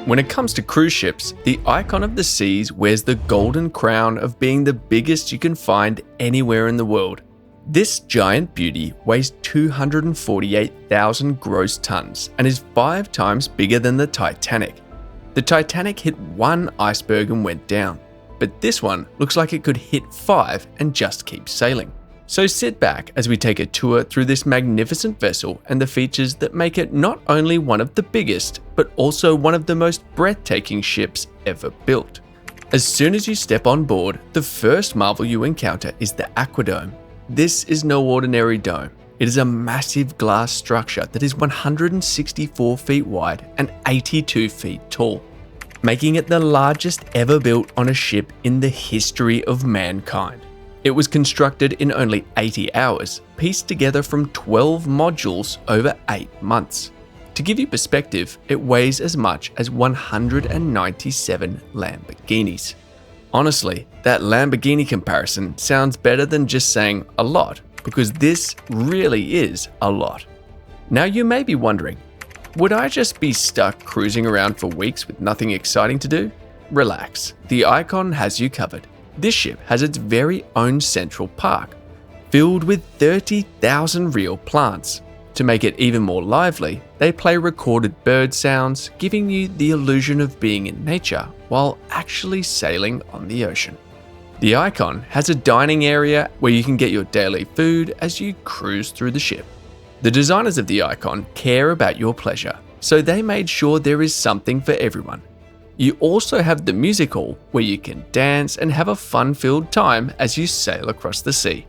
When it comes to cruise ships, the Icon of the Seas wears the golden crown of being the biggest you can find anywhere in the world. This giant beauty weighs 248,000 gross tons and is 5 times bigger than the Titanic. The Titanic hit 1 iceberg and went down, but this one looks like it could hit 5 and just keep sailing. So sit back as we take a tour through this magnificent vessel and the features that make it not only one of the biggest, but also one of the most breathtaking ships ever built. As soon as you step on board, the first marvel you encounter is the aquadome. This is no ordinary dome. It is a massive glass structure that is 164 feet wide and 82 feet tall, making it the largest ever built on a ship in the history of mankind. It was constructed in only 80 hours, pieced together from 12 modules over 8 months. To give you perspective, it weighs as much as 197 Lamborghinis. Honestly, that Lamborghini comparison sounds better than just saying a lot, because this really is a lot. Now you may be wondering, would I just be stuck cruising around for weeks with nothing exciting to do? Relax, the Icon has you covered. This ship has its very own central park, filled with 30,000 real plants. To make it even more lively, they play recorded bird sounds, giving you the illusion of being in nature while actually sailing on the ocean. The Icon has a dining area where you can get your daily food as you cruise through the ship. The designers of the Icon care about your pleasure, so they made sure there is something for everyone. You also have the music hall where you can dance and have a fun-filled time as you sail across the sea.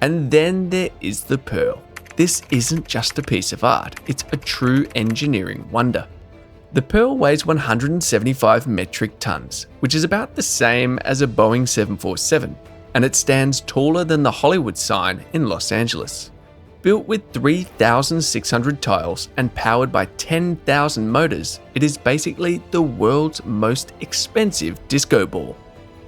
And then there is the Pearl. This isn't just a piece of art, it's a true engineering wonder. The Pearl weighs 175 metric tons, which is about the same as a Boeing 747, and it stands taller than the Hollywood sign in Los Angeles. Built with 3,600 tiles and powered by 10,000 motors, it is basically the world's most expensive disco ball.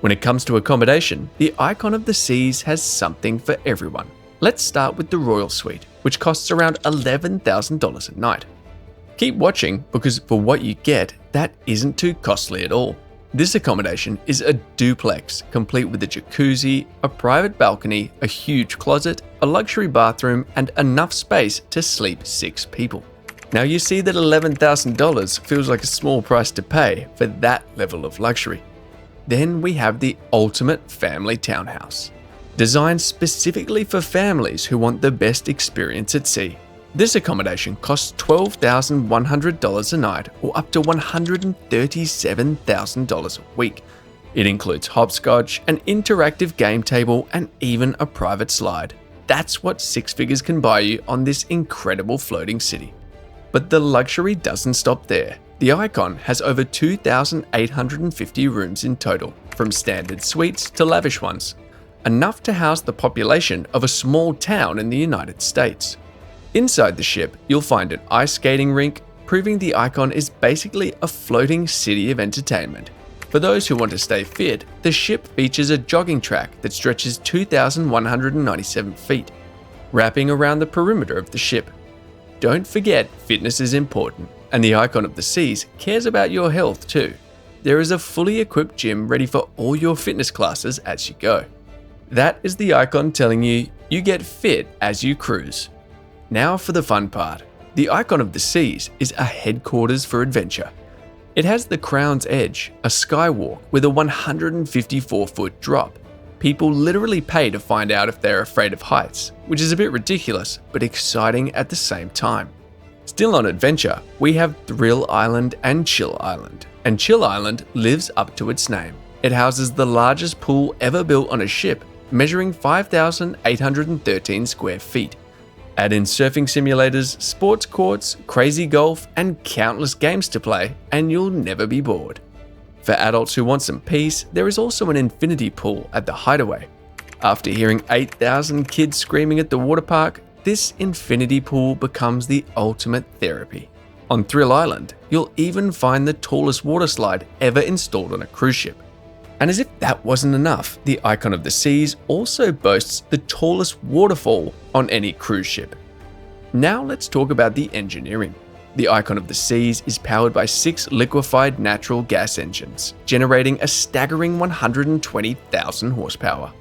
When it comes to accommodation, the Icon of the Seas has something for everyone. Let's start with the Royal Suite, which costs around $11,000 a night. Keep watching, because for what you get, that isn't too costly at all. This accommodation is a duplex, complete with a jacuzzi, a private balcony, a huge closet, a luxury bathroom, and enough space to sleep 6 people. Now you see that $11,000 feels like a small price to pay for that level of luxury. Then we have the ultimate family townhouse, designed specifically for families who want the best experience at sea. This accommodation costs $12,100 a night, or up to $137,000 a week. It includes hopscotch, an interactive game table, and even a private slide. That's what 6 figures can buy you on this incredible floating city. But the luxury doesn't stop there. The Icon has over 2,850 rooms in total, from standard suites to lavish ones, enough to house the population of a small town in the United States. Inside the ship, you'll find an ice skating rink, proving the Icon is basically a floating city of entertainment. For those who want to stay fit, the ship features a jogging track that stretches 2,197 feet, wrapping around the perimeter of the ship. Don't forget, fitness is important, and the Icon of the Seas cares about your health too. There is a fully equipped gym ready for all your fitness classes as you go. That is the Icon telling you, you get fit as you cruise. Now for the fun part. The Icon of the Seas is a headquarters for adventure. It has the Crown's Edge, a skywalk with a 154-foot drop. People literally pay to find out if they're afraid of heights, which is a bit ridiculous, but exciting at the same time. Still on adventure, we have Thrill Island and Chill Island. And Chill Island lives up to its name. It houses the largest pool ever built on a ship, measuring 5,813 square feet. Add in surfing simulators, sports courts, crazy golf, and countless games to play, and you'll never be bored. For adults who want some peace, there is also an infinity pool at the Hideaway. After hearing 8,000 kids screaming at the water park, this infinity pool becomes the ultimate therapy. On Thrill Island, you'll even find the tallest water slide ever installed on a cruise ship. And as if that wasn't enough, the Icon of the Seas also boasts the tallest waterfall on any cruise ship. Now let's talk about the engineering. The Icon of the Seas is powered by 6 liquefied natural gas engines, generating a staggering 120,000 horsepower.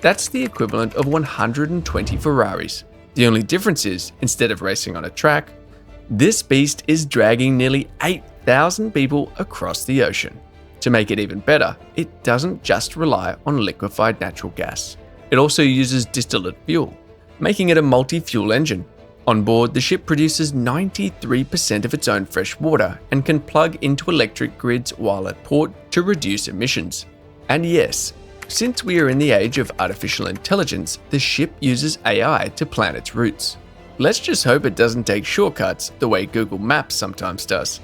That's the equivalent of 120 Ferraris. The only difference is, instead of racing on a track, this beast is dragging nearly 8,000 people across the ocean. To make it even better, it doesn't just rely on liquefied natural gas. It also uses distillate fuel, making it a multi-fuel engine. On board, the ship produces 93% of its own fresh water and can plug into electric grids while at port to reduce emissions. And yes, since we are in the age of artificial intelligence, the ship uses AI to plan its routes. Let's just hope it doesn't take shortcuts the way Google Maps sometimes does.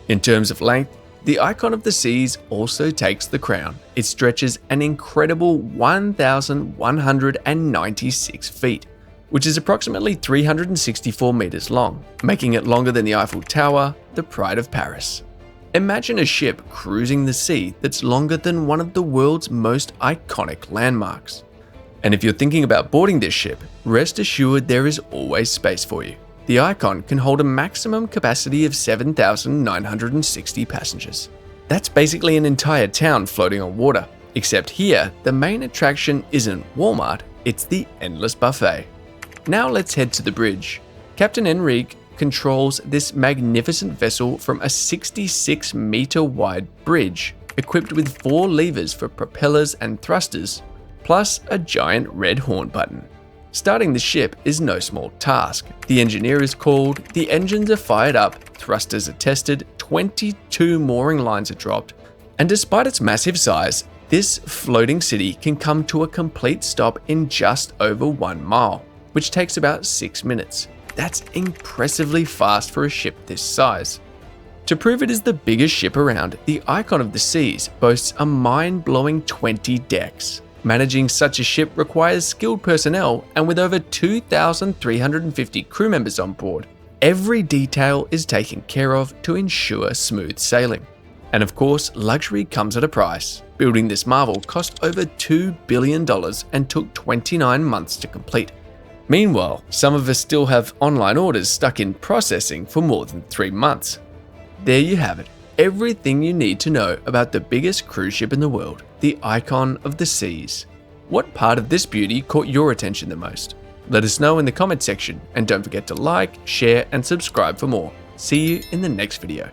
In terms of length, the Icon of the Seas also takes the crown. It stretches an incredible 1,196 feet, which is approximately 364 meters long, making it longer than the Eiffel Tower, the pride of Paris. Imagine a ship cruising the sea that's longer than one of the world's most iconic landmarks. And if you're thinking about boarding this ship, rest assured there is always space for you. The Icon can hold a maximum capacity of 7,960 passengers. That's basically an entire town floating on water, except here, the main attraction isn't Walmart, it's the endless buffet. Now let's head to the bridge. Captain Enrique controls this magnificent vessel from a 66-meter wide bridge, equipped with 4 levers for propellers and thrusters, plus a giant red horn button. Starting the ship is no small task. The engineer is called, the engines are fired up, thrusters are tested, 22 mooring lines are dropped, and despite its massive size, this floating city can come to a complete stop in just over 1 mile, which takes about 6 minutes. That's impressively fast for a ship this size. To prove it is the biggest ship around, the Icon of the Seas boasts a mind-blowing 20 decks. Managing such a ship requires skilled personnel, and with over 2,350 crew members on board, every detail is taken care of to ensure smooth sailing. And of course, luxury comes at a price. Building this marvel cost over $2 billion and took 29 months to complete. Meanwhile, some of us still have online orders stuck in processing for more than 3 months. There you have it, everything you need to know about the biggest cruise ship in the world, the Icon of the Seas. What part of this beauty caught your attention the most? Let us know in the comment section, and don't forget to like, share, and subscribe for more. See you in the next video.